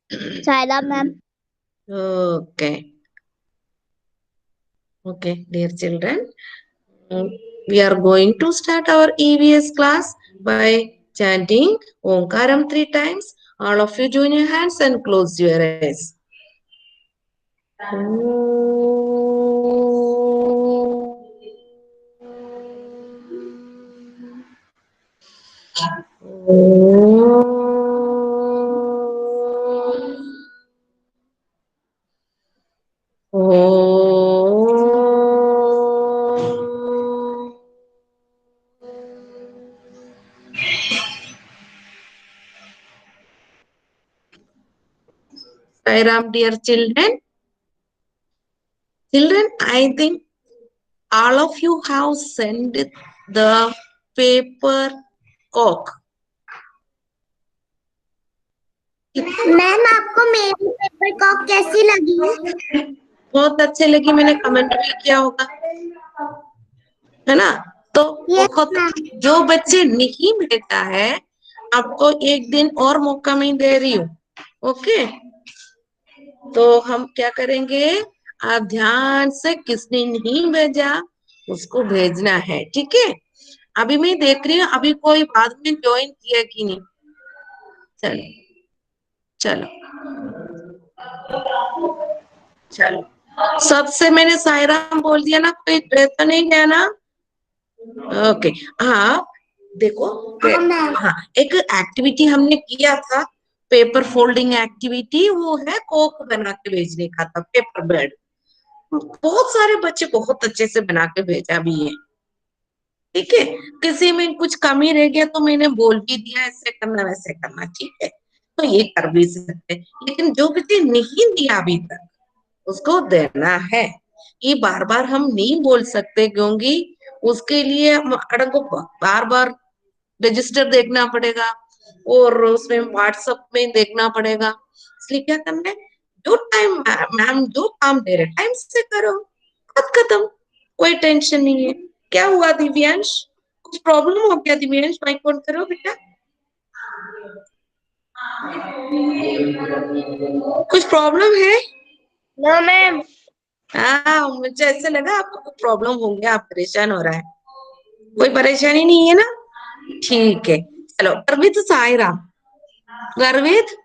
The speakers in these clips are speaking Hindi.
Saira ma'am. Okay. Okay, dear children, we are going to start our EVS class by chanting Omkaram 3 times. All of you join your hands and close your eyes. Sai Ram, dear children. Children, I think all of you have sent the paper cock. Ma'am आपको मेरी पेपर कॉक कैसी लगी? बहुत अच्छे लगी, मैंने कमेंट भी किया होगा, है ना? तो यस बहुत मैम। जो बच्चे नहीं भेजा है, आपको एक दिन और मौका मैं दे रही हूँ। ओके, तो हम क्या करेंगे, आप ध्यान से किसने नहीं भेजा उसको भेजना है, ठीक है? अभी मैं देख रही हूँ अभी कोई बाद में ज्वाइन किया कि नहीं। चलो चलो चलो, सबसे मैंने सायराम बोल दिया ना, कोई रह तो नहीं गया ना? ओके। हाँ देखो, हाँ एक एक्टिविटी हमने किया था, पेपर फोल्डिंग एक्टिविटी, वो है कोक बना के भेजने का था, पेपर बेड। बहुत सारे बच्चे बहुत अच्छे से बना के भेजा भी है, ठीक है? किसी में कुछ कमी रह गया तो मैंने बोल भी दिया ऐसे करना वैसे करना, ठीक है? तो ये कर भी सकते, लेकिन जो बच्चे नहीं दिया अभी तक उसको देना है। ये बार बार हम नहीं बोल सकते, क्योंकि उसके लिए मैडम को बार बार रजिस्टर देखना पड़ेगा और उसमें व्हाट्सएप में देखना पड़ेगा। इसलिए क्या करना है, जो टाइम मैम जो काम दे रहे टाइम से करो, बात खत्म, कोई टेंशन नहीं है। क्या हुआ दिव्यांश, कुछ प्रॉब्लम हो गया? दिव्यांश माइक ऑन करो बेटा, कुछ प्रॉब्लम है? No ma'am. हाँ, मुझे ऐसे लगा आपको कुछ प्रॉब्लम होंगे, आप परेशान हो रहा है। कोई परेशानी नहीं है ना? ठीक है, चलो गर्वित साई राम। गर्वित,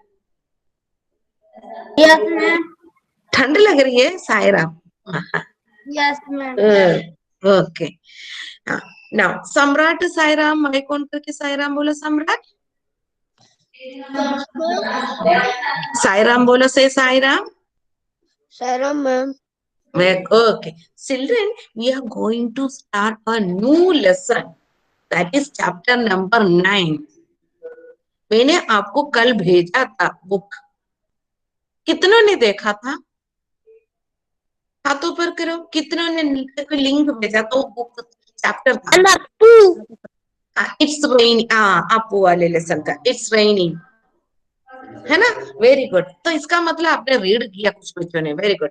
यस मैम। ठंड लग रही है Sai Ram? Yes ma'am. Okay, now सम्राट साई राम, माइक ऑन करके साई राम बोलो। सम्राट साई राम बोलो, से Sai Ram. Saira ma'am. Okay, children, we are going to start a new lesson. That is chapter number 9. मैंने आपको कल भेजा था बुक, कितनों ने देखा था? हाथों पर करो, कितनों ने लिंक भेजा? तो बुक चैप्टर था, इट्स रेनिंग, आपू वाले लेसन का इट्स रेनिंग, है ना? Very good. तो इसका मतलब आपने रीड किया कुछ बच्चों ने, वेरी गुड,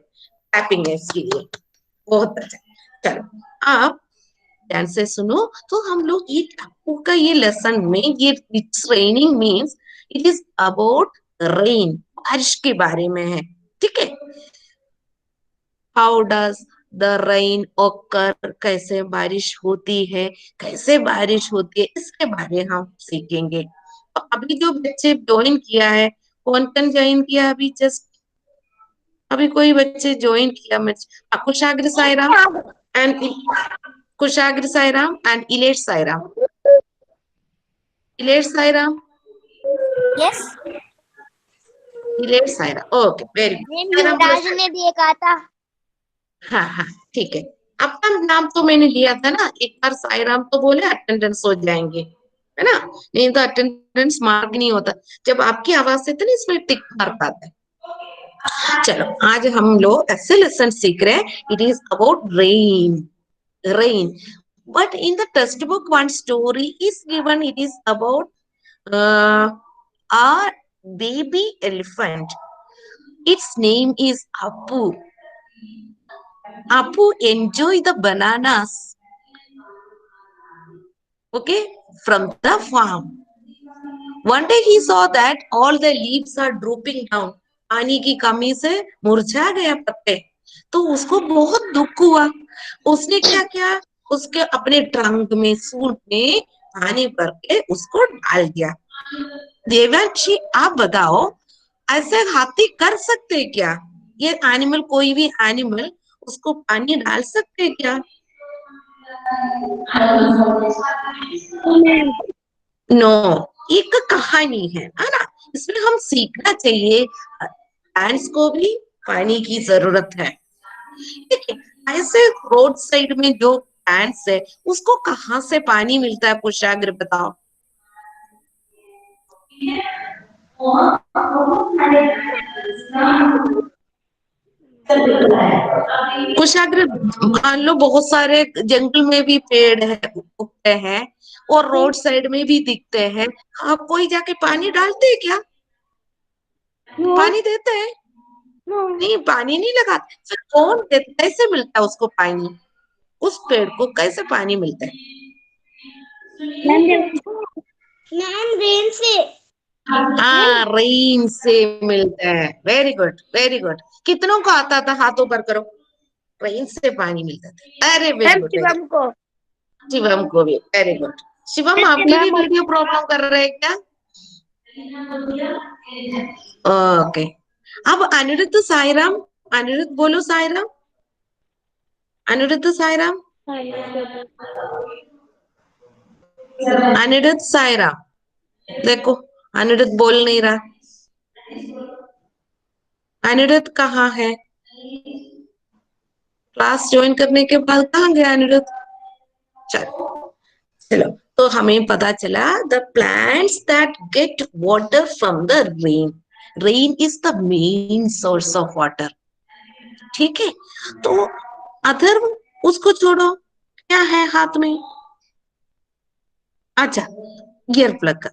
टाइपिंग है इसके लिए, बहुत अच्छा। चलो आप ध्यान से सुनो, तो हम लोग ये टापू का ये लेसन में, ये it's raining means it is about rain, बारिश के बारे में है, ठीक है? हाउ डज द रेन ओकर, कैसे बारिश होती है, कैसे बारिश होती है, इसके बारे में हम सीखेंगे। तो अभी जो बच्चे ज्वाइन किया है, कौन कौन ज्वाइन किया अभी? जस्ट अभी कोई बच्चे ज्वाइन किया? Kushagra Sairam and Kushagra Sairam and Ilesh Sairam, Ilesh Sairam, yes Ilesh Sairam, okay very good. Ma'am, Sairam बोलो। युवराज ने भी कहा था। हाँ हाँ ठीक है, आपका नाम तो मैंने लिया था ना, एक बार साईराम तो बोले, अटेंडेंस हो जाएंगे, है ना? नहीं तो अटेंडेंस मार्क नहीं होता, जब आपकी आवाज से तो नहीं इसमें टिक मार्क आता है। चलो आज हम लोग ऐसे लेसन सीख रहे हैं, it is about rain, rain, but in the textbook one story is given, it is about a baby elephant, its name is Apu. Apu enjoy the bananas, okay, from the farm. One day he saw that all the leaves are drooping down. पानी की कमी से मुरझा गया पत्ते, तो उसको बहुत दुख हुआ। उसने क्या किया, उसके अपने ट्रंक में, सूट में पानी भर के उसको डाल दिया। देवांशी, आप बताओ, ऐसे हाथी कर सकते क्या? ये एनिमल, कोई भी एनिमल उसको पानी डाल सकते क्या? नो, एक कहानी है ना, इसमें हम सीखना चाहिए प्लांट्स को भी पानी की जरूरत है। ठीक है, ऐसे रोड साइड में जो प्लांट्स है उसको कहाँ से पानी मिलता है, कुशाग्र बताओ। कुशाग्र, मान लो बहुत सारे जंगल में भी पेड़ है, उगते हैं, और रोड साइड में भी दिखते हैं। आप कोई जाके पानी डालते हैं क्या? पानी देते हैं? नहीं, पानी नहीं लगाते। फिर कौन देता, कैसे मिलता है उसको पानी? उस पेड़ को कैसे पानी मिलता है? मैम रेन से। हाँ, रेन से मिलता है। Very good, very good. कितनों को आता था, हाथ ऊपर करो। रेन से पानी मिलता था। अरे वेरी गुड, वेरी शिवम को। गुड। शिवम को भी वेरी गुड। शिवम, आपकी भी वीडियो प्रॉब्लम कर रहे हैं क्या? ओके। अब अनिरुद्ध साईराम, अनिरुद्ध बोलो साईराम, अनिरुद्ध साईराम, अनिरुद्ध साईराम। देखो, अनिरुद्ध बोल नहीं रहा। अनिरुद्ध कहाँ है? क्लास ज्वाइन करने के बाद कहाँ गया अनिरुद्ध? चलो चलो, तो हमें पता चला the plants that get water from the rain, rain is the main source of water. ठीक है, तो अदर, उसको छोड़ो, क्या है हाथ में? अच्छा, ईयर प्लग।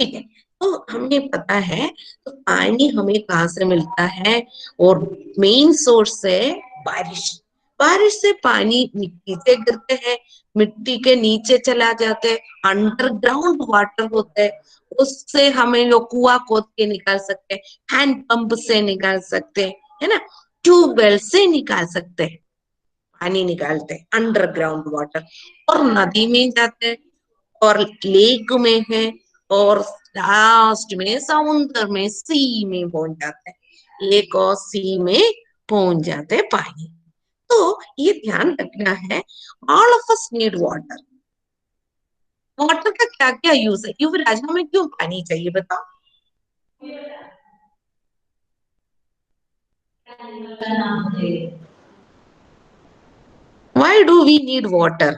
ठीक है, तो हमें पता है तो पानी हमें कहाँ से मिलता है, और मेन सोर्स है बारिश। बारिश से पानी मिट्टी से गिरते हैं, मिट्टी के नीचे चला जाते हैं, अंडरग्राउंड वाटर होता है। उससे हमें जो कुआं खोद के निकाल सकते हैं, हैंड पंप से निकाल सकते हैं, है ना, ट्यूबवेल से निकाल सकते हैं, पानी निकालते हैं अंडरग्राउंड वाटर। और नदी में जाते हैं, और लेक में है, और लास्ट में समुद्र में, सी में पहुंच जाते हैं, लेक और सी में पहुंच जाते हैं पानी। तो ये ध्यान रखना है, all of us need water. Water का क्या क्या यूज है? युवराज, हमें क्यों पानी चाहिए बताओ? Why do we need water?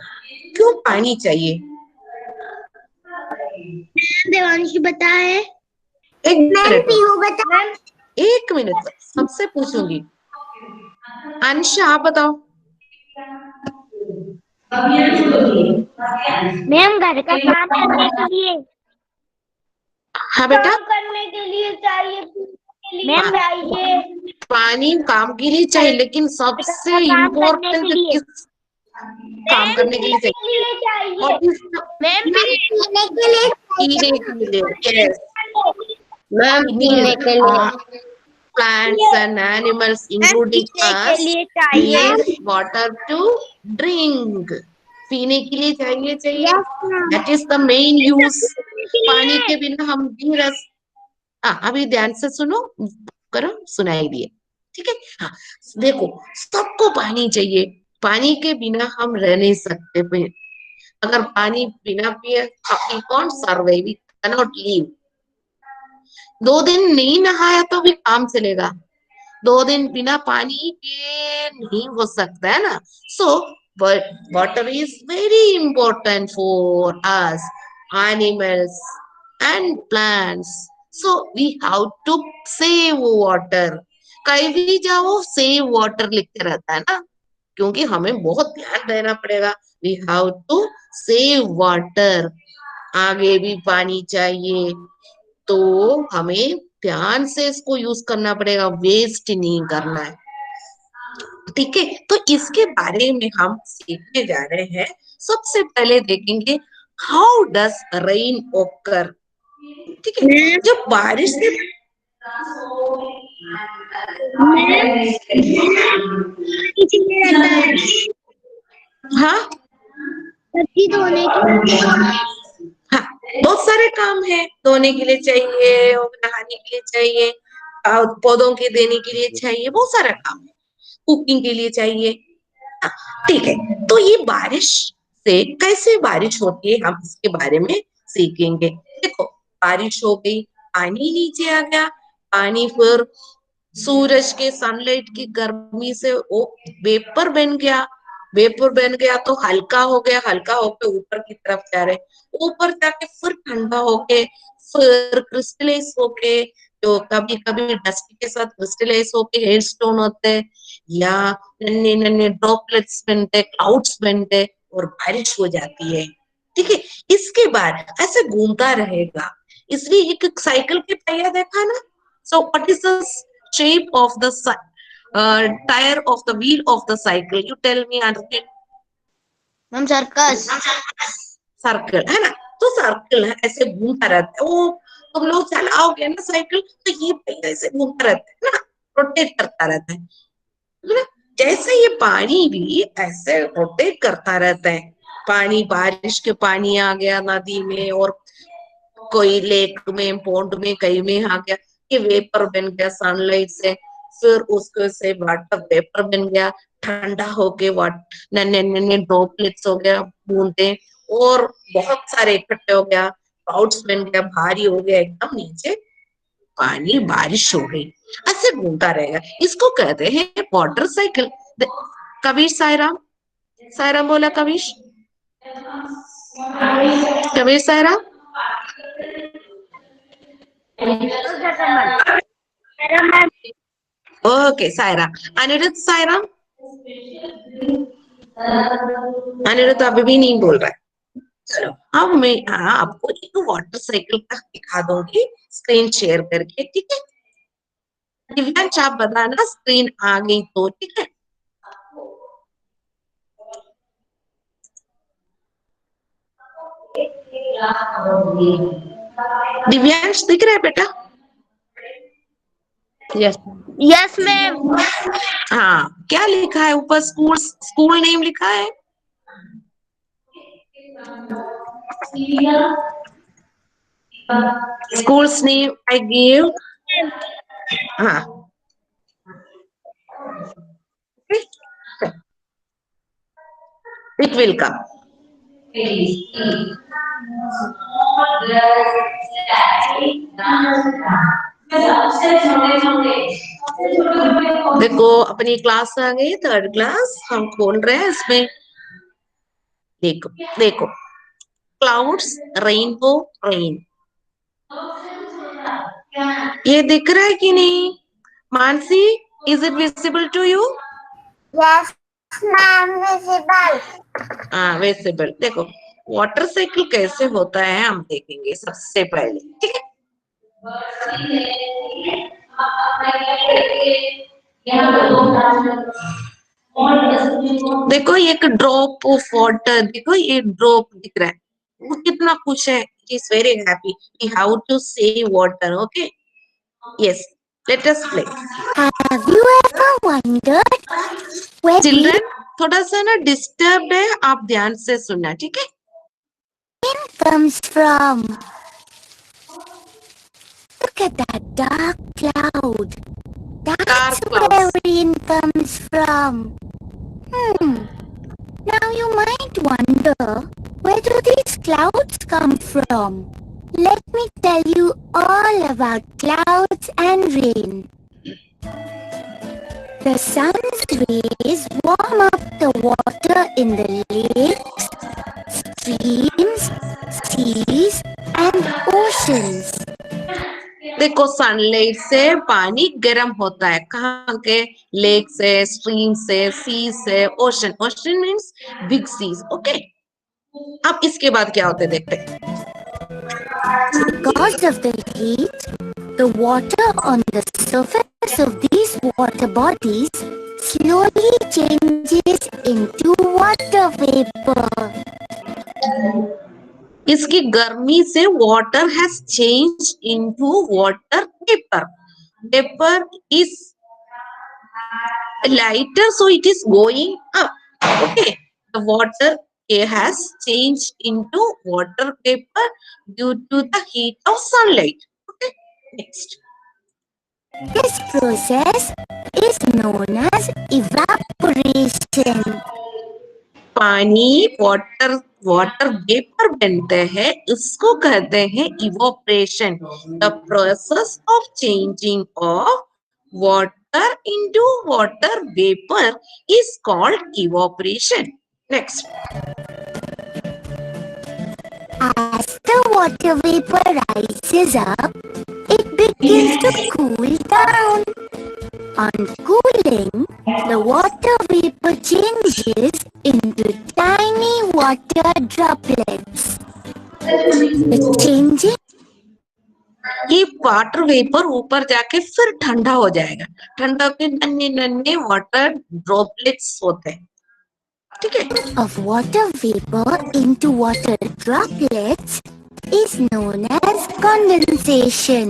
क्यों पानी चाहिए? देवांशी बताए। एक मैम मिनट, पीहू बता। एक मिनट, सबसे पूछूंगी। अंशा, आप बताओ। मैम घर का काम करने के लिए। हाँ बेटा, काम करने के लिए चाहिए। मैम चाहिए। पानी काम के लिए चाहिए, लेकिन सबसे काम करने के इम्पोर्टेंट लिए। किस काम मैम करने के लिए चाहिए? पीने के लिए चाहिए। और किस मैम पीने के लिए। पीने के लिए? यस, मैम we पीने need के लिए। plants and animals, ma'am including पीने के us, लिए चाहिए। need water to drink. पीने के लिए चाहिए, चाहिए। Yes ma'am. That is the main use. के पानी लिए। के बिना हम जी रस। अभी ध्यान से सुनो, करो, सुनाई दिए। ठीक है, हाँ, देखो, सबको पानी चाहिए। पानी के बिना हम रह नहीं सकते। अगर पानी बिना पिए we can't survive, we can not live. 2 दिन नहीं नहाया तो भी काम चलेगा, 2 दिन बिना पानी के नहीं हो सकता है ना। So water is very important for us, animals and plants. So we have to save water. कहीं भी जाओ सेव वाटर लिख के रहता है ना, क्योंकि हमें बहुत ध्यान देना पड़ेगा। We have to save water. आगे भी पानी चाहिए, तो हमें ध्यान से इसको यूज करना पड़ेगा, वेस्ट नहीं करना है। ठीक है, तो इसके बारे में हम सीखने जा रहे हैं। सबसे पहले देखेंगे, हाउ डस रेन ओकर। ठीक है। जब बारिश से हाँ सब्जी धोने के हाँ, बहुत सारे काम है, धोने के लिए चाहिए और नहाने के लिए चाहिए, पौधों के देने के लिए चाहिए, बहुत सारा काम है, कुकिंग के लिए चाहिए। हाँ, ठीक है। तो ये बारिश से कैसे बारिश होती है हम इसके बारे में सीखेंगे। देखो, बारिश हो गई, पानी नीचे आ गया, पानी फिर सूरज के सनलाइट की गर्मी से वो वेपर बन गया, वेपर बन गया तो हल्का हो गया, हल्का होके ऊपर की तरफ जा रहे, ऊपर जाके फिर ठंडा होके फिर क्रिस्टलाइज होके, जो कभी कभी डस्ट के साथ क्रिस्टलाइज होके हेल स्टोन होते हैं, या नन्हे नन्हे ड्रॉपलेट्स बनते, क्लाउड्स बनते और बारिश हो जाती है। ठीक है, इसके बाद ऐसे घूमता रहेगा, इसलिए एक साइकिल के पहिया देखा ना। So what is the shape of the tire of the wheel of the cycle? You tell me, Arjun. Ma'am circus circle है ना, तो सर्कल है, ऐसे घूमता रहता है वो। तुम लोग चलाओगे ना साइकिल तो ये पहिया ऐसे घूमता रहता है ना, रोटेट करता रहता है ना। जैसे ये पानी भी ऐसे रोटेट करता रहता है, पानी बारिश के पानी आ गया नदी में और कोई लेक में पोंड में कहीं में आ गया, ये वेपर बन गया सनलाइट से, फिर उसको से वाटर वेपर बन गया, ठंडा होके वाट नन्हे नन्हे ड्रॉपलेट्स हो गया बूंदे, और बहुत सारे इकट्ठे हो गया, क्लाउड्स बन गया, भारी हो गया एकदम नीचे, पानी बारिश हो गई, ऐसे घूमता रहेगा। इसको कहते हैं वाटर साइकिल। कबीर सायराम, सायराम बोला कबीर, कबीर सायराम। ओके सायराम। अनिरुद्ध सायराम, अनिरुद्ध अभी भी नहीं बोल रहा है। चलो अब मैं आपको एक वाटर साइकिल का दिखा दूंगी स्क्रीन शेयर करके, ठीक है। दिव्यांश आप बताना स्क्रीन आ गई तो, ठीक है। दिव्यांश दिख रहा है बेटा? यस यस मैम हाँ, क्या लिखा है ऊपर? स्कूल, स्कूल नेम लिखा है। Schools name I give. हाँ, इट विल कम। देखो अपनी क्लास आ गई, थर्ड क्लास हम खोल रहे हैं, इसमें देखो देखो, क्लाउड्स, रेनबो, रेन, ये दिख रहा है कि नहीं? Mansi, is it visible to you? Yes ma'am visible हाँ विजिबल। देखो वाटर साइकिल कैसे होता है हम देखेंगे सबसे पहले, ठीक है। देखो एक ड्रॉप ऑफ वाटर, देखो ये ड्रॉप दिख रहा है, वो कितना खुश है, is very happy, we have to save water, okay. Yes, let us play. Have you ever wondered where children थोड़ा सा ना डिस्टर्ब है, आप ध्यान से सुनना, ठीक है। rain comes from? Look at that dark cloud. That's Dark where clouds. rain comes from. Now you might wonder, where do these clouds come from? Let me tell you all about clouds and rain. The sun's rays warm up the water in the lakes, streams, seas, and oceans. देखो सनलाइट से पानी गर्म होता है, कहाँ के? लेक से, स्ट्रीम से, सी से, ocean, ocean means big seas, okay. अब इसके बाद क्या होते देखते हैं। Because of the heat, the water on the surface of these water bodies slowly changes into water vapor. इसकी गर्मी से water has changed into water vapor. Vapor is lighter, so it is going up. Okay, the water has changed into water vapor due to the heat of sunlight. Okay, next. This process is known as evaporation. पानी वाटर वेपर बनते हैं, इसको कहते हैं evaporation. The process of changing of water into water vapour is called evaporation. Next. As the water vapor rises up, it begins to cool down. On cooling, the water vapor changes into tiny water droplets. The changing ये वाटर वेपर ऊपर जाके फिर ठंडा हो जाएगा. ठंडा होके नन्हे नन्हे वाटर ड्रॉपलेट्स होते हैं. ठीक है. of water vapor into water droplets is known as condensation.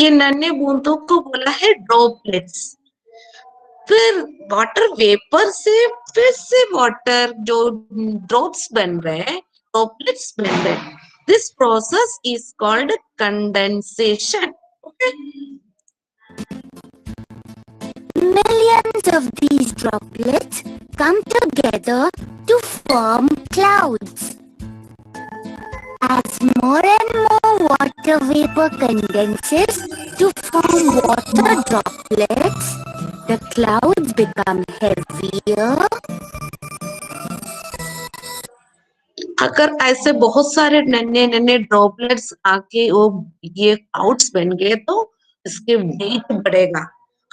ये नन्हे बूंदों को बोला है ड्रॉपलेट्स. फिर वाटर वेपर से फिर से वाटर जो ड्रॉप्स बन रहे हैं, ड्रॉपलेट्स बन रहे हैं. This process is called condensation. Okay. Millions of these droplets come together to form clouds. As more and more water vapor condenses to form water droplets, the clouds become heavier. अगर ऐसे बहुत सारे नन्हे नन्हे ड्रॉपलेट्स आके वो ये क्लाउड्स बन गए तो इसके वेट बढ़ेगा.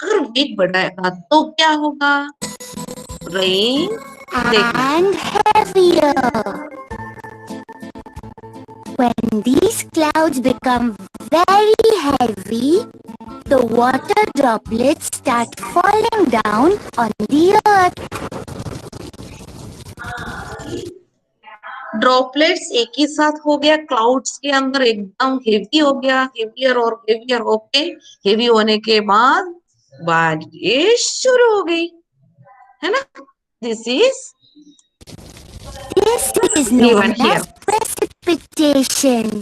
अगर वेट बढ़ेगा तो क्या होगा? Rain And heavier. When these clouds become very heavy, the water droplets start falling down on the earth. Droplets एक ही साथ हो गया, क्लाउड्स के अंदर एकदम हेवी हो गया, हेवियर और हेवियर होके हेवी होने के बाद बारिश शुरू हो गई, है ना? This is known known here as precipitation.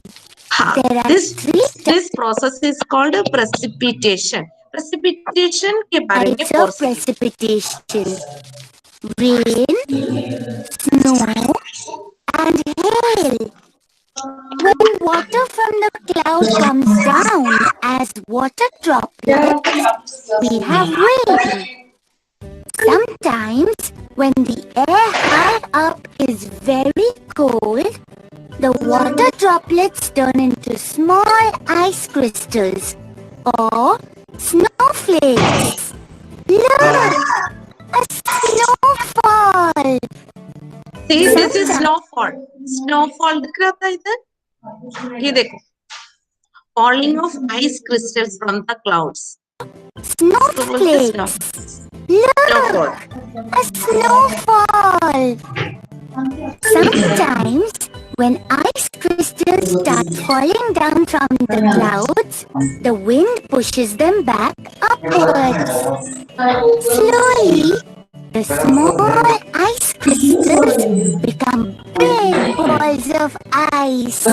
There are this process is called a precipitation. Precipitation के बारे में types of precipitation: rain, snow, and hail. When water from the cloud comes down as water droplets, we have rain. Sometimes, when the air high up is very cold, the water droplets turn into small ice crystals or snowflakes. Look! A snowfall! See, this is snowfall. Snowfall दिख रहा था इधर? ये देखो. Falling of ice crystals from the clouds. Snowflakes! Look! A snowfall! Sometimes, when ice crystals start falling down from the clouds, the wind pushes them back upwards. Slowly, the small ice crystals become big balls of ice.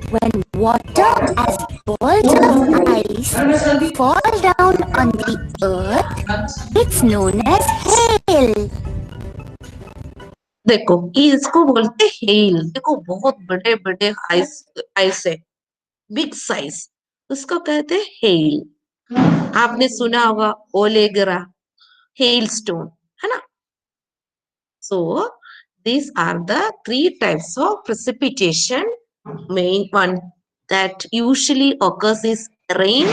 When water as balls of ice fall down on the earth, it's known as hail. देखो ये इसको बोलते हैं हेल. देखो बहुत बड़े बड़े आइस है, बिग साइज, उसको कहते हैं हेल. आपने सुना होगा ओले गिरा, हेल स्टोन, है ना? So these are the three types of precipitation. Main one that usually occurs is rain.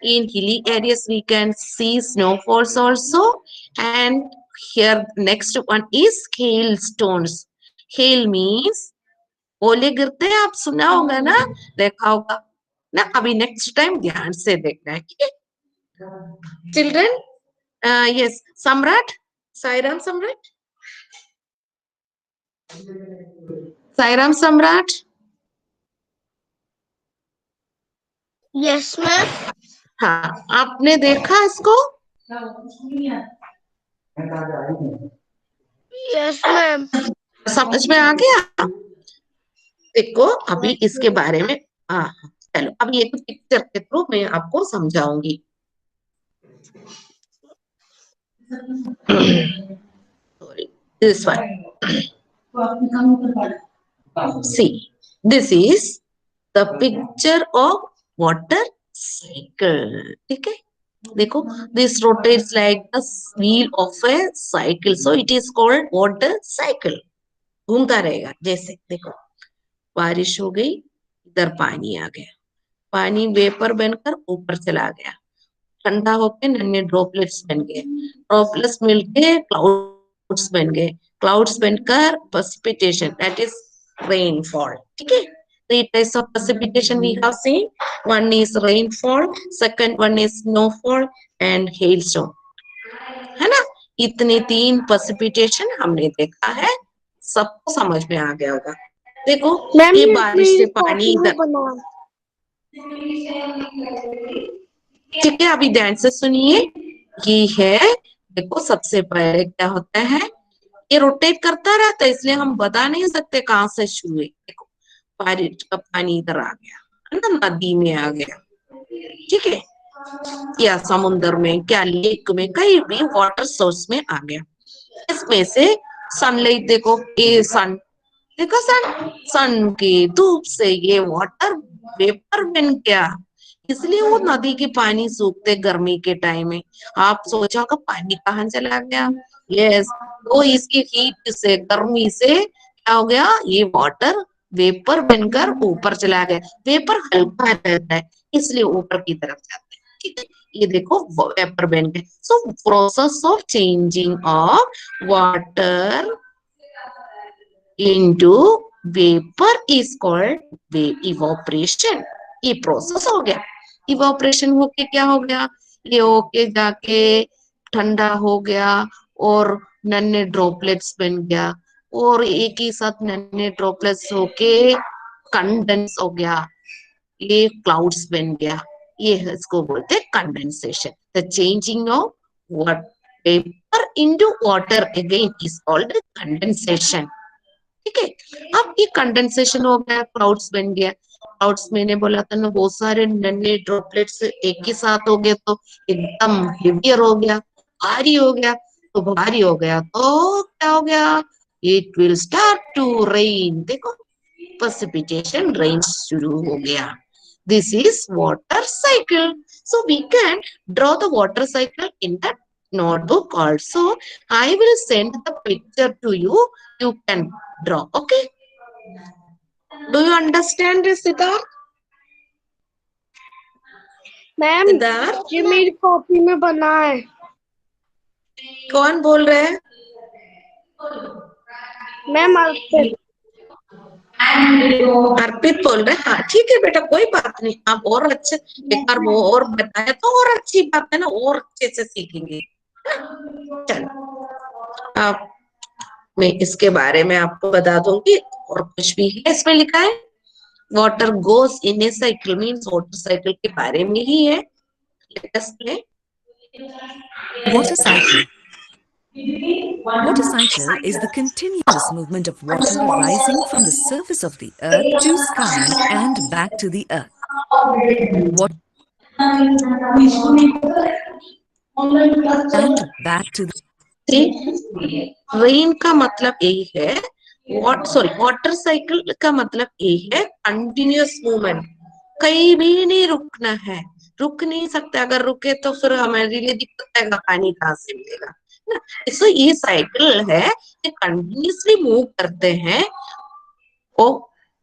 In hilly areas we can see snowfalls also, and here next one is hailstones. Hail means ओले गिरते हैं, आप सुना होगा ना, देखा होगा ना. अभी नेक्स्ट टाइम ध्यान से देखना है. ठीक है चिल्ड्रन? यस, सम्राट, साईराम सम्राट. साईराम सम्राट, यस मैम। हाँ आपने देखा इसको? Yes ma'am. समझ में आ गया? देखो अभी इसके बारे में, हाँ चलो अब ये तो पिक्चर के थ्रू मैं आपको समझाऊंगी। Sorry, this one. See, this is the picture of water cycle. ठीक है, देखो this rotates like the wheel of a cycle, so it is called water cycle. घूमता रहेगा जैसे, देखो बारिश हो गई, इधर पानी आ गया, पानी वेपर बनकर ऊपर चला गया, ठंडा होके नन्हे ड्रॉपलेट्स बन गए, ड्रॉपलेट्स मिलके क्लाउड्स बन गए, क्लाउड्स बनकर precipitation, that is rainfall. ठीक है, three types of precipitation we have seen. One is rainfall, second one is snowfall and hailstorm. है ना, इतने तीन precipitation हमने देखा है, सबको समझ में आ गया होगा। देखो मैम ये बारिश से पानी इधर, ठीक है अभी ध्यान से सुनिए, ये है, देखो सबसे पहले क्या होता है, ये रोटेट करता रहता है, इसलिए हम बता नहीं सकते कहाँ से शुरू है। देखो बारिश का पानी इधर आ गया, है ना, नदी में आ गया, ठीक है, या समुद्र में, क्या लेक में, कहीं भी वाटर सोर्स में आ गया, इसमें से सनलाइट, देखो ये सन, देखो सन की धूप से ये वाटर वेपर बन गया, इसलिए वो नदी के पानी सूखते गर्मी के टाइम में। आप सोचा होगा पानी कहाँ चला गया? यस, तो इसकी हीट से, गर्मी से क्या हो गया, ये वाटर वेपर बनकर ऊपर चला गया, वेपर हल्का रहता है इसलिए ऊपर की तरफ जाता है। ठीक है, ये देखो वेपर बन गए। So process of changing of water into vapor is called evaporation. ये प्रोसेस हो गया, इवापोरेशन होके क्या हो गया, ये होके जाके ठंडा हो गया और नन्हे ड्रॉपलेट्स बन गया, और एक ही साथ नन्हे ड्रॉपलेट्स होके कंडेंस हो गया, ये क्लाउड्स बन गया, ये इसको बोलते हैं condensation. The changing of vapour into water again is called condensation. ठीक है, अब ये कंडेंसेशन हो गया, क्लाउड्स बन गया, क्लाउड्स मैंने बोला था ना, बहुत सारे नन्हे ड्रॉपलेट्स एक ही साथ हो गए तो एकदम हेवियर हो गया, भारी हो गया, तो भारी हो गया तो क्या हो गया, it will start to rain, देखो precipitation, रेन शुरू हो गया। This is water cycle, so we can draw the water cycle in the notebook also. I will send the picture to you, you can draw, okay? Do you understand this, Siddharth? Ma'am Siddharth, ये मेरी कॉपी में बना है। कौन बोल रहे हैं? मैम अर्पित। अर्पित बोल रहे हैं, हाँ ठीक है बेटा, कोई बात नहीं, आप और अच्छे, एक बार वो और बताया तो और अच्छी बात है ना, और अच्छे से सीखेंगे। चलो अब मैं इसके बारे में आपको बता दूंगी, और कुछ भी है इसमें लिखा है, water goes in A cycle means water cycle के बारे में ही है। Water cycle. Water cycle is the continuous movement of water rising from the surface of the earth to sky and back to the earth. And back to the rain का मतलब यही है, वाटर साइकिल का मतलब यही है कंटिन्यूअस मूवमेंट, कहीं भी नहीं रुकना है, रुक नहीं सकते, अगर रुके तो फिर हमारे लिए दिक्कत आएगा, पानी कहाँ से मिलेगा ना। तो ये साइकिल है, ये कंटिन्यूअसली मूव करते हैं, ओ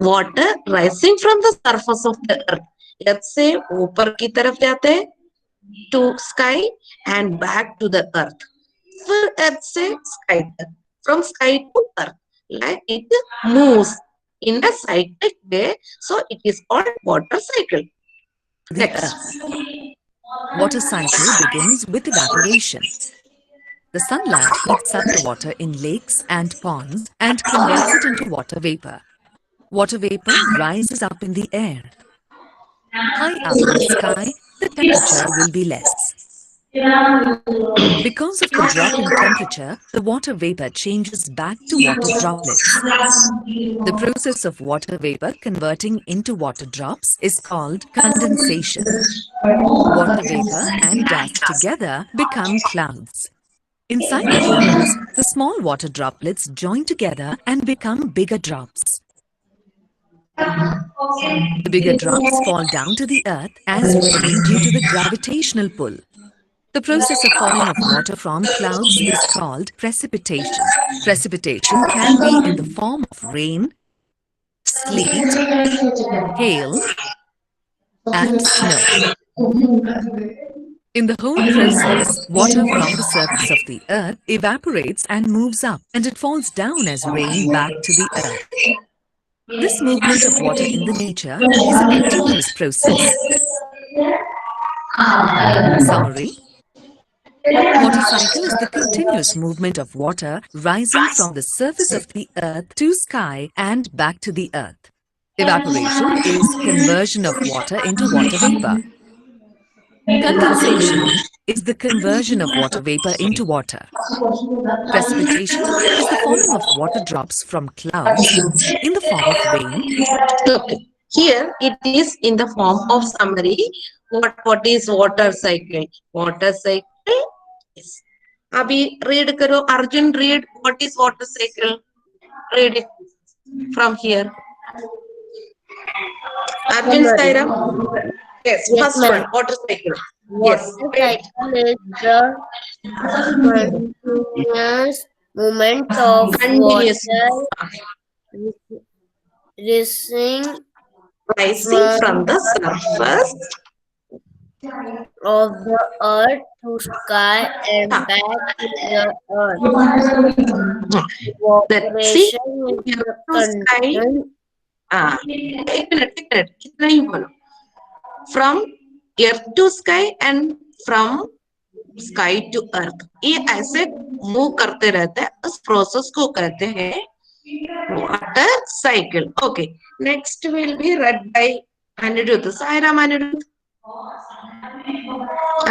water rising from the surface of the earth, earth से ऊपर की तरफ जाते हैं to sky and back to the earth, फिर अर्थ से स्काई तक, from sky to earth, like it moves in a cyclic way, so it is called water cycle. Next. water cycle begins with evaporation. The sunlight heats up the water in lakes and ponds and converts it into water vapor. Water vapor rises up in the air. High up in the sky, the temperature will be less. Because of the drop in temperature, the water vapor changes back to water droplets. The process of water vapor converting into water drops is called condensation. Water vapor and gas together become clouds. Inside the clouds, the small water droplets join together and become bigger drops. The bigger drops fall down to the earth as rain due to the gravitational pull. The process of falling of water from clouds is called precipitation. Precipitation can be in the form of rain, sleet, hail, and snow. In the whole process, water from the surface of the earth evaporates and moves up, and it falls down as rain back to the earth. This movement of water in the nature is a continuous process. Summary: water cycle is the continuous movement of water rising from the surface of the earth to sky and back to the earth. Evaporation is conversion of water into water vapor. Condensation is the conversion of water vapor into water. Precipitation is the falling of water drops from clouds in the form of rain. Okay. Here it is in the form of summary. What is water cycle? Water cycle is. Abhi read karo. Arjun, read what is water cycle. Read it from here. Arjun, Saira. Yes, first one. Water cycle. Yes. Water cycle is the continuous movement of Continuous. water rising Rising from the surface of the earth to sky and back to the earth. Let's see. Evaporation is Here the to sky. condition एक मिनट कितना ही बोलो. From earth to sky and from sky to earth. ये ऐसे मूव करते रहते हैं. उस प्रोसेस को कहते हैं water cycle. Okay. Next will be read by Anirudh. Sairam, Anirudh.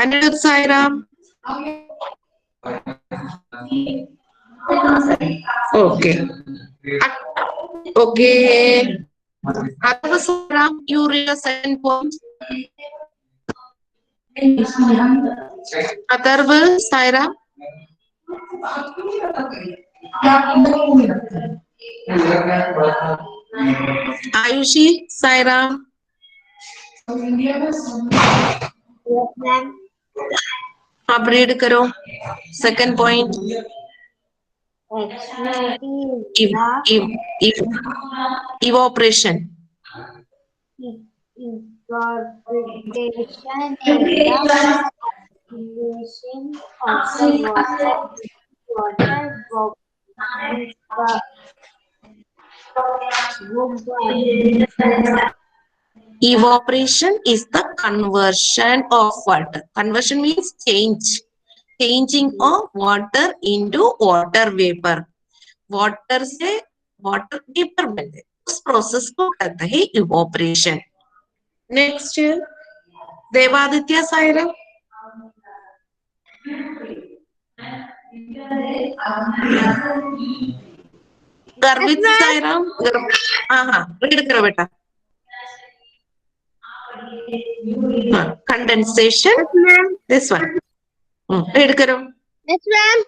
Anirudh, Sairam. Okay. Okay. Atharva, Sairam, you read the second poem. Atharva, Sairam. Ayushi, Sairam. आप रीड करो. Second point. Evaporation. Evaporation is the conversion of water. Conversion means change. Changing of water into water vapor. Water से water vapor बनते हैं. उस प्रोसेस को कहते हैं evaporation. Next, देवादित्य सायरा. गर्वित सायरा. हाँ रीड करो बेटा. Condensation. Yes, ma'am. This one. Read karo. Yes, ma'am.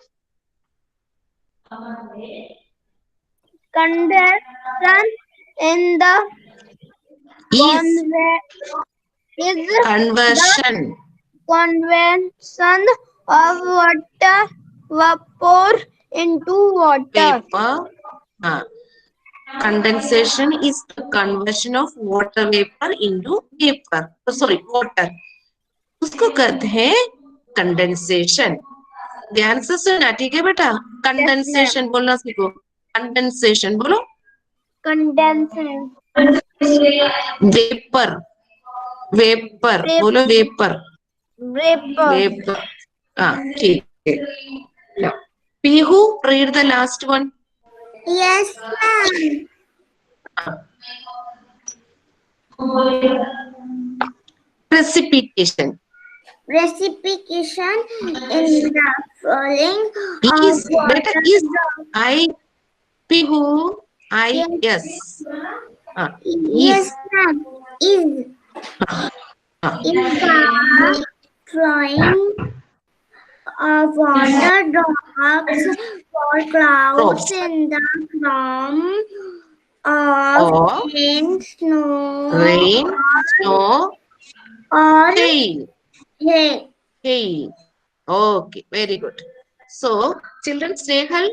Condensation in the Conversion. Conversion of water vapor into water. Vapor. Condensation is the conversion of water vapor into vapor. Oh, sorry, water. उसको कहते हैं condensation. ध्यान से सुनना, ठीक है बेटा. Condensation बोलना सीखो. Condensation बोलो. Condensation. Vapor. Vapor. बोलो vapor. Vapor. Vapor. ठीक है. Pihu, read the last one. Yes, ma'am. Precipitation. Precipitation in the falling of Is better water is drops. I Pihu I Yes, yes. yes, Is ma'am. Is in the drawing of water drops for clouds drops in the form of of rain, snow, rain, snow, or hail. hail. Hail. Okay, very good. So, children, Snehal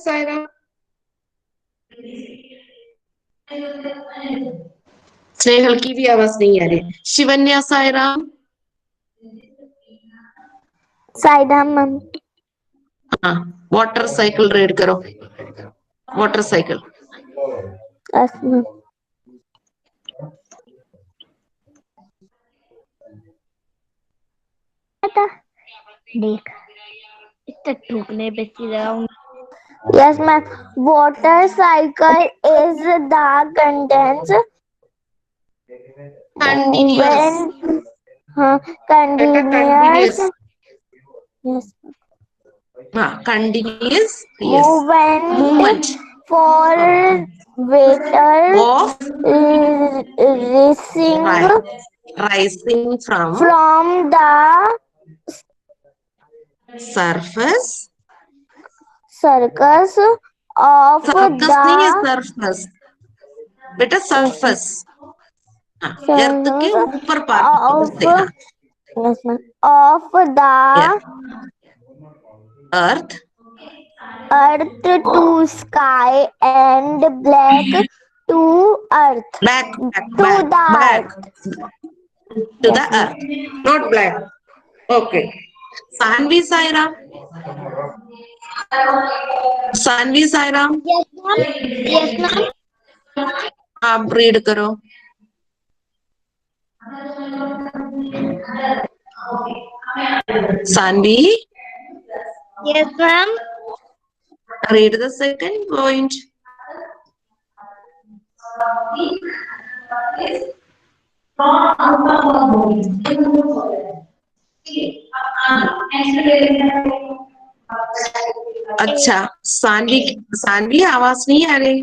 Saira. Snehal की भी आवाज नहीं आ रही. शिवन्या सायराम. Saidam, ma'am. हाँ, वाटर साइकिल रीड करो. Water cycle. Yes, ma'am. देख इतना ठोकने पे सीधा. Yes, ma'am. Water cycle is the condensed Continuous. when बेटा continuous. continuous. Yes. हाँ, continuous. Yes. Movement Movement for water of rising rising from the surface. surface of circus नहीं है, the सरफेस. बेटा सरफेस. हाँ, अर्थ के surface ऊपर पार्टिकल्स of से. हाँ, yes, ma'am, of the earth earth to sky and black to earth back to the back earth. to Yes, the ma'am. earth, not black. Okay. Sanvi Sairam. Sanvi Sairam. Yes, ma'am. Yes, ma'am. आप रीड करो. Sanvi, Yes, ma'am. read the second point. अच्छा, सानवी सानवी आवाज नहीं आ रही.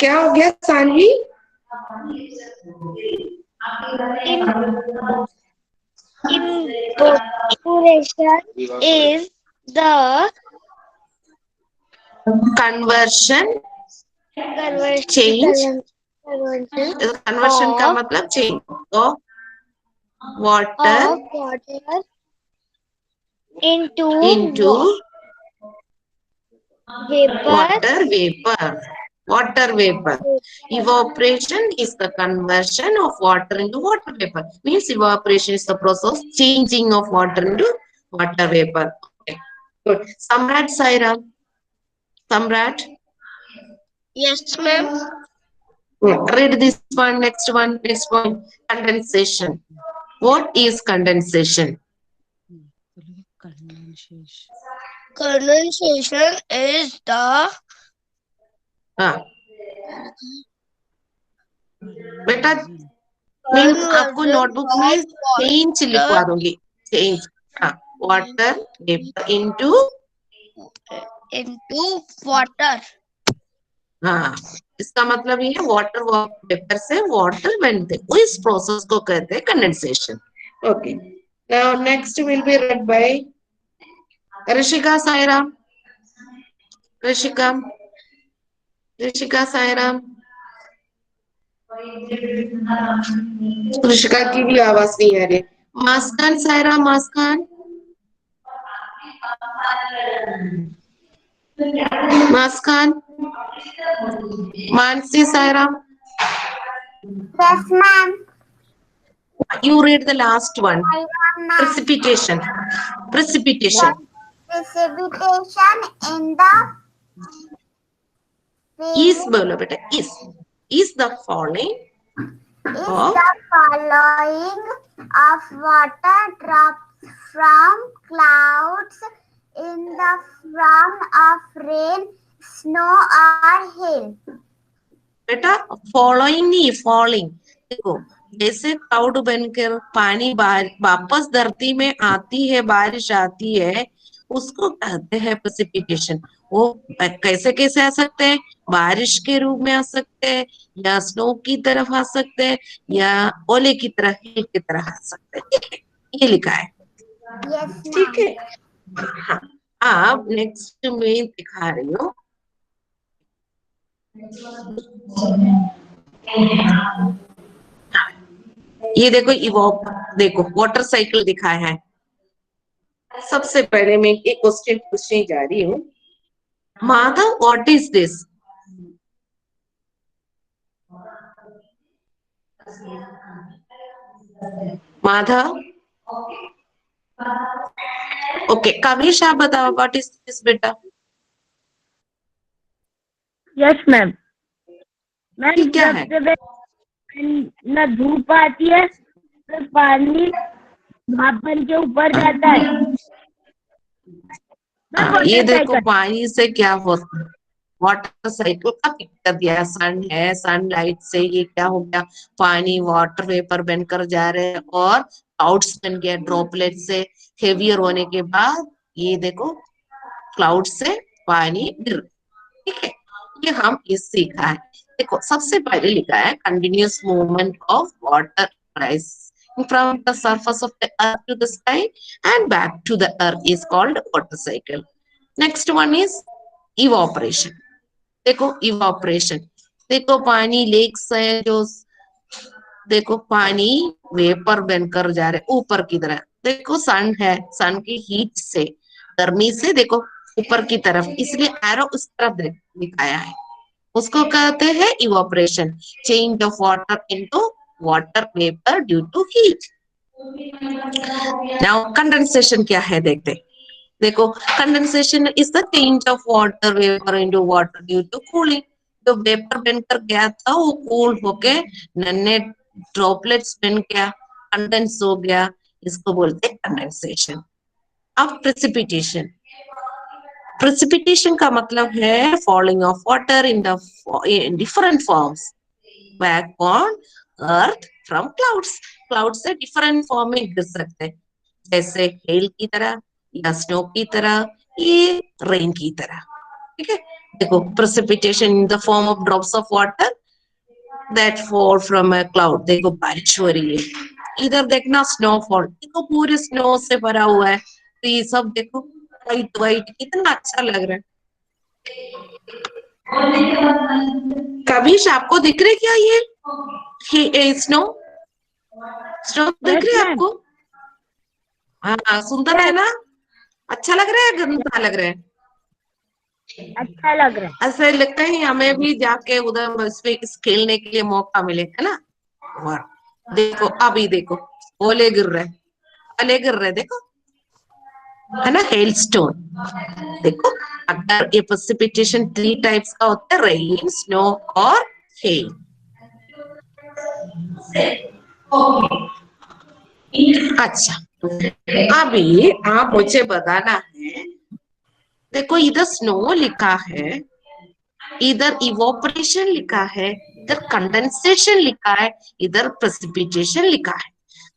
क्या हो गया Saanvi? Evaporation is the conversion change. Conversion का of मतलब change of water water into into vapor. water vapor. Water vapor. Evaporation is the conversion of water into water vapor. Means evaporation is the process of changing of water into water vapor. Okay. Good. Samrat Saira. Samrat. Yes, ma'am. Read this one. Next one. Next one. Condensation. What is condensation? Condensation is the बेटा मैं आपको नोटबुक में चेंज लिखवा दूंगी. Change. Water vapour into water. हाँ, इसका मतलब ये है वाटर वेपर से वाटर बनते, इस प्रोसेस को कहते हैं condensation. Okay. Now next will be read by Rishika Sairam. Rishika Sairam. Rishika की भी आवाज नहीं आ रही. मास्कान Sairam. मास्कान. मास्कान. Mansi Sairam. Yes, ma'am. You read the last one. Ma'am. Precipitation. Precipitation. Precipitation in the Is बोलो बेटा. Is the falling is of the following of water drops from clouds in the form of rain, snow, or hail. बेटा फॉलोइंग नहीं, फॉलिंग। देखो जैसे क्लाउड बनकर पानी वापस धरती में आती है, बारिश आती है, उसको कहते हैं प्रेसिपिटेशन। वो कैसे कैसे आ सकते हैं? बारिश के रूप में आ सकते हैं, या स्नो की तरफ आ सकते हैं, या ओले की तरह, हिल की तरह आ सकते हैं। ठीक है, ये लिखा है। Yes, ठीक ma'am. है। हाँ, अब नेक्स्ट में दिखा रही हूँ। ये देखो इवॉक, देखो वाटर साइकिल दिखाया है। सबसे पहले मैं एक क्वेश्चन पूछने जा रही हूँ। Madhav, what is this? Madhav, okay, Kavish आप बताओ व्हाट इज दिस बेटा? Yes ma'am. मैम ये क्या है? जब न धूप आती है तो पानी भाप बन के ऊपर जाता है। ये वाटर देखो साइकिल। पानी से क्या होता है? वाटर साइकिल का पिक्चर दिया है। सन है, सनलाइट से ये क्या हो गया? पानी वाटर वेपर बनकर जा रहे हैं और क्लाउड्स बन गया ड्रॉपलेट से। हेवियर होने के बाद ये देखो क्लाउड से पानी गिर। ठीक है, ये हम इस सीखा है। देखो सबसे पहले लिखा है continuous movement of water rise from the surface of the earth to the sky and back to the earth is called water cycle. Next one is evaporation. देखो इवापोरेशन, देखो पानी लेक्स है जो, देखो पानी वेपर बनकर जा रहे ऊपर की तरफ। देखो सन है, सन की हीट से, गर्मी से देखो ऊपर की तरफ, इसलिए एरो उस तरफ दिखाया है। उसको कहते हैं evaporation, change of water into water vapour due to heat. Now condensation क्या है देखते। देखो condensation is the change of water vapour into water due to cooling. जो वेपर बनकर गया था वो कूल होके नन्हे ड्रॉपलेट्स बन गया, कंडेंस हो गया, इसको बोलते हैं कंडेंसेशन। अब प्रेसिपिटेशन, प्रेसिपिटेशन का मतलब है falling of water in the different forms back on earth from clouds. Cloud से डिफरेंट फॉर्म में गिर सकते हैं, जैसे हेल की तरह, या स्नो की तरह, ये रेन की तरह। ठीक है, देखो precipitation in the form of drops of water that fall from a cloud. देखो बारिश हो रही है, इधर देखना स्नोफॉल, देखो पूरे स्नो से भरा हुआ है, तो ये सब देखो व्हाइट व्हाइट कितना अच्छा लग रहा है। कविश आपको दिख रहे क्या ये स्नो? स्नो दिख रही है आपको? हाँ सुंदर है ना? अच्छा लग रहा है, गंदा लग रहा है? अच्छा लग रहा है। ऐसे लगता है हमें भी जाके उधर इस पे खेलने के लिए मौका मिले, है ना? वाह, देखो अभी देखो ओले गिर रहे, ओले गिर रहे देखो, है ना? Hello stone. देखो अगर ये प्रेसिपिटेशन 3 टाइप्स का होता है, रेन, स्नो और हेल। अच्छा, अभी आप मुझे बताना है, देखो इधर स्नो लिखा है, इधर इवोपरेशन लिखा है, इधर कंडेंसेशन लिखा है, इधर प्रेसिपिटेशन लिखा है।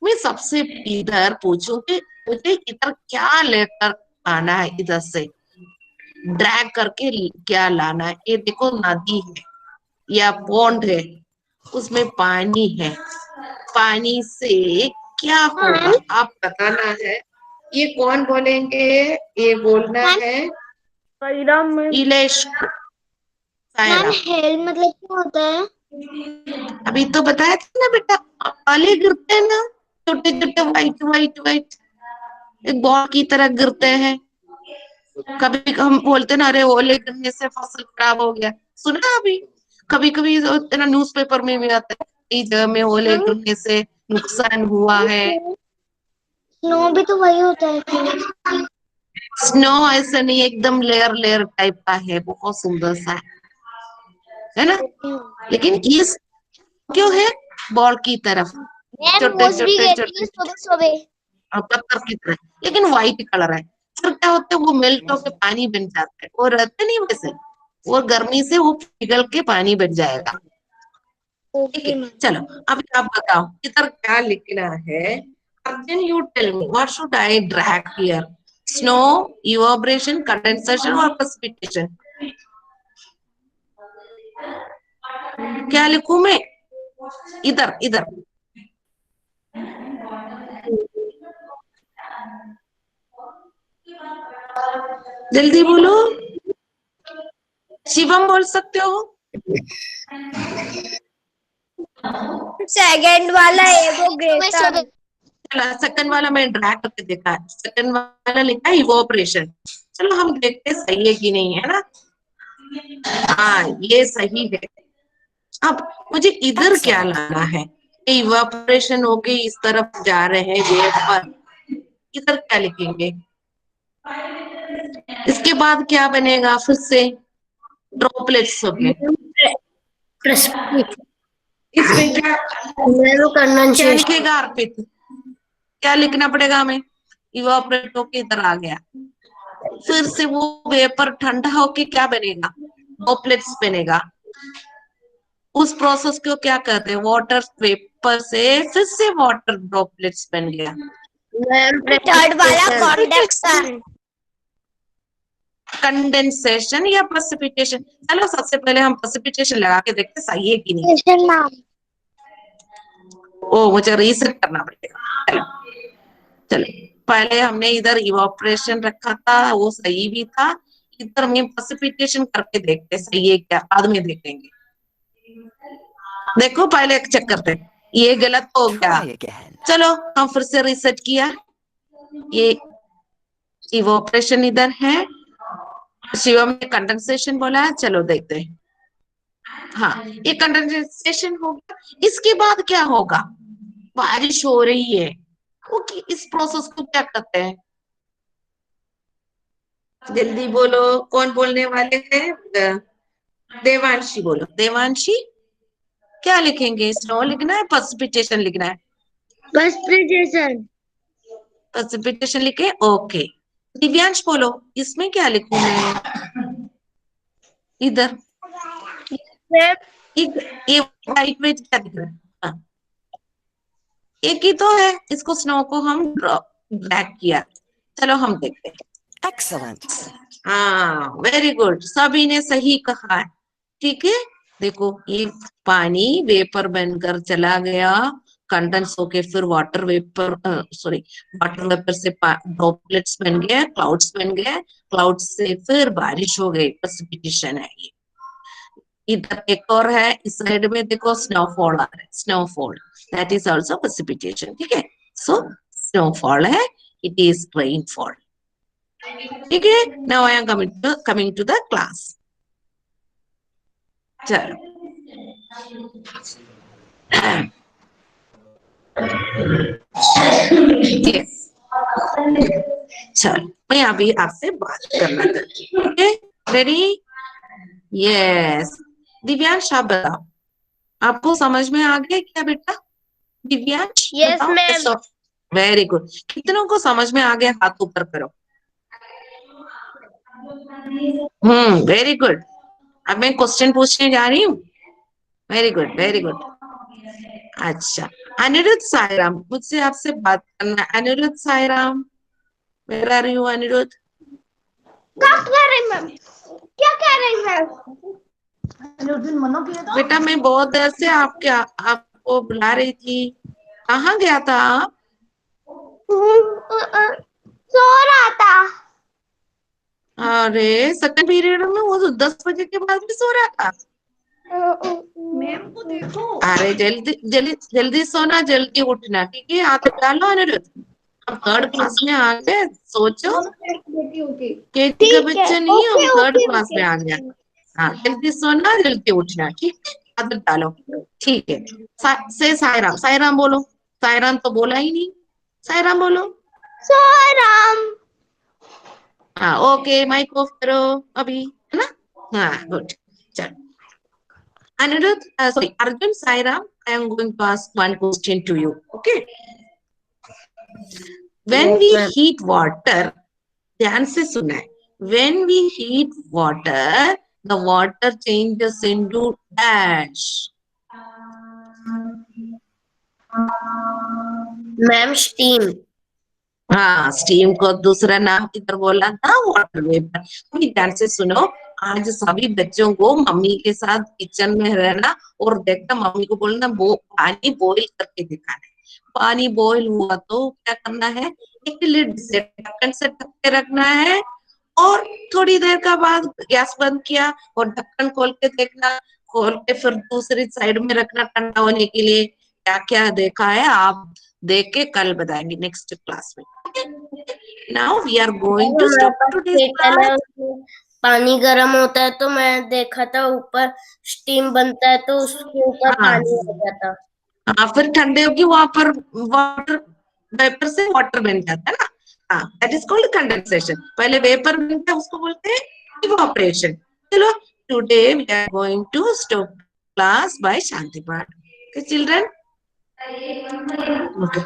मैं सबसे इधर पूछूं कि मुझे इधर क्या लेकर आना है, इधर से ड्रैग करके क्या लाना है। ये देखो नदी है या पॉन्ड है, उसमें पानी है, पानी से क्या होगा आप बताना है। ये कौन बोलेंगे? ये बोलना है इलेश मैम सायरा। हेल मतलब क्या होता है? अभी तो बताया था ना बेटा, पाले गिरते हैं ना, छोटे छोटे व्हाइट व्हाइट व्हाइट, एक बॉल की तरह गिरते हैं। कभी हम बोलते ना, अरे ओले गिरने से फसल खराब हो गया, सुना अभी? कभी कभी ना न्यूज़पेपर में भी आता है, कई जगह में ओले गिरने से नुकसान हुआ है। स्नो भी तो वही होता है। स्नो ऐसा नहीं, एकदम लेयर लेयर टाइप का है, बहुत सुंदर सा है ना? लेकिन ये क्यों है बॉल की तरफ, मैम छोटे ओस भी छोटे गिरती है छोटे सुबह सुबह। पत्थर की तरह, लेकिन व्हाइट कलर है। फिर क्या होता है, वो मेल्ट होकर पानी बन जाता है, वो रहते नहीं वैसे, वो गर्मी से वो पिघल के पानी बन जाएगा। ठीक है, चलो अभी आप बताओ इधर क्या लिखना है। Arjun, you tell me what should I drag here, snow, evaporation, condensation और प्रेसिपिटेशन? क्या लिखूं मैं? इधर इधर जल्दी बोलो। शिवम बोल सकते हो? सेकंड वाला एवोग्रेशन। सेकंड वाला मैं ड्रैग करके देखा, सेकंड वाला लिखा है इवेपोरेशन। चलो हम देखते हैं सही है कि नहीं, है ना? हाँ ये सही है। अब मुझे इधर क्या लाना है? इवेपोरेशन होके इस तरफ जा रहे हैं वेपर, इधर क्या लिखेंगे? इसके बाद क्या बनेगा? फिर से ड्रॉपलेट्स हो गए। इसमें क्या क्या लिखेगा अर्पित? क्या लिखना पड़ेगा हमें? इवेपोरेट होके इधर आ गया, फिर से वो वेपर ठंडा होके क्या बनेगा? ड्रॉपलेट्स बनेगा। उस प्रोसेस को क्या कहते हैं? वाटर वेपर से फिर से वाटर ड्रॉपलेट्स बन गया। थर्ड वाला कॉन्डेक्शन। कंडेंसेशन या प्रेसिपिटेशन? चलो सबसे पहले हम प्रेसिपिटेशन लगा के देखते सही है कि नहीं। ओ मुझे रीसेट करना पड़ेगा। चलो चलो, पहले हमने इधर इवेपोरेशन रखा था, वो सही भी था। इधर हम प्रेसिपिटेशन करके देखते सही है क्या, बाद में देखेंगे। देखो पहले चेक करते हैं, ये गलत हो गया। चलो हम फिर से रीसेट किया। ये इवेपोरेशन इधर है, शिवम ने कंडेंसेशन बोला है। चलो देखते हैं। हाँ ये कंडेंसेशन हो गया। इसके बाद क्या होगा? बारिश हो रही है, ओके। इस प्रोसेस को क्या कहते हैं? जल्दी बोलो, कौन बोलने वाले हैं? देवांशी बोलो। देवांशी क्या लिखेंगे? स्नो लिखना है, प्रेसिपिटेशन लिखना है? प्रेसिपिटेशन। प्रेसिपिटेशन लिखे, ओके। दिव्यांश बोलो, इसमें क्या लिखूं मैं? इधर ये वाइट में क्या दिख रहा है? हाँ, एक ही तो है, इसको स्नो को हम ब्लैक किया। चलो हम देखते हैं। Excellent. हाँ वेरी गुड, सभी ने सही कहा है। ठीक है, देखो ये पानी वेपर बनकर चला गया, कंडेंस होके फिर water vapour, sorry water vapour से ड्रॉपलेट्स बन गए, क्लाउड्स बन गए, क्लाउड्स से फिर बारिश हो गई, प्रेसिपिटेशन है ये। इधर एक और है, इस साइड में देखो स्नोफॉल आ रहा है, snowfall that is also precipitation. ठीक है, सो स्नोफॉल है, इट इज रेनफॉल। ठीक है, now I am coming to the class. चलो yes. चलो मैं अभी आपसे बात करना चाहती हूँ। Okay ready? यस। दिव्यांश आप बताओ, आपको समझ में आ गया क्या बेटा? Divyansh Yes, ma'am. Very good. कितनों को समझ में आ गया? हाथ ऊपर करो। Very good. अब मैं क्वेश्चन पूछने जा रही हूँ। Very good very good. अच्छा अनिरुद्ध साईराम, मुझसे आपसे बात करना है। Anirudh Sairam, where are you Anirudh? क्या कह रही मैम? क्या कह रही मैम? बेटा मैं बहुत देर से आपको बुला रही थी, कहाँ गया था आप? सो रहा था। अरे सेकंड पीरियड में वो तो 10 बजे के बाद भी सो रहा था। मैम को देखो। अरे जल्दी जल्दी जल्दी सोना, जल्दी उठना। ठीक है, आदत डालो अनिरुद्ध। हम थर्ड क्लास में आ गए, सोचो केटी का बच्चा नहीं, हम थर्ड क्लास में आ गया। हाँ जल्दी सोना, जल्दी उठना। ठीक है, आदत डालो। ठीक है, से साईराम, साईराम बोलो। साईराम तो बोला ही नहीं, साईराम बोलो। साईराम। हाँ ओके, माइक ऑफ करो अभी, है ना? हाँ गुड। चलो Anirudh, sorry, Arjun, Sairam, I am going to ask one question to you. Okay. When Yes, we ma'am. heat water, ध्यान से सुना है। When we heat water, the water changes into dash. Ma'am steam. हाँ, स्टीम को दूसरा नाम किधर बोला था? Water vapour. अभी ध्यान से सुनो, आज सभी बच्चों को मम्मी के साथ किचन में रहना और देखना, मम्मी को बोलना पानी बॉईल करके दिखाना है। पानी बॉईल हुआ तो क्या करना है? एक लिड से ढक्कन से ढक के रखना है और थोड़ी देर का बाद गैस बंद किया और ढक्कन खोल के देखना, खोल के फिर दूसरी साइड में रखना ठंडा होने के लिए। क्या क्या देखा है आप देख के कल बताएंगे नेक्स्ट क्लास में। Now we are going to हमारे स्टॉप पास टुडेस केटल है, क्लास। उसमें पानी गर्म होता है तो मैं देखा था ऊपर स्टीम बनता है तो उसके ऊपर हाँ पानी आ जाता। हाँ, फिर ठंडे होगी वहां पर वाटर वेपर से वाटर बन जाता है ना। हाँ, दैट इज कॉल्ड कंडेंसेशन। पहले वेपर बनता है उसको बोलते हैं इवापोरेशन। चलो, today we are going to stop class by shanti path. Children, okay.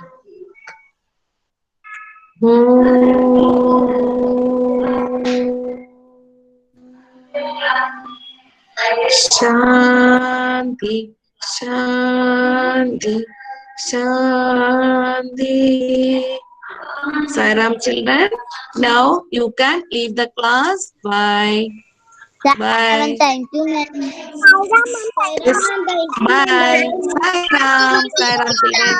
Shanti shanti shanti. Sairam children, now you can leave the class. Bye. Bye. Thank you, ma'am. Yes. Bye. Sairam. Sairam children.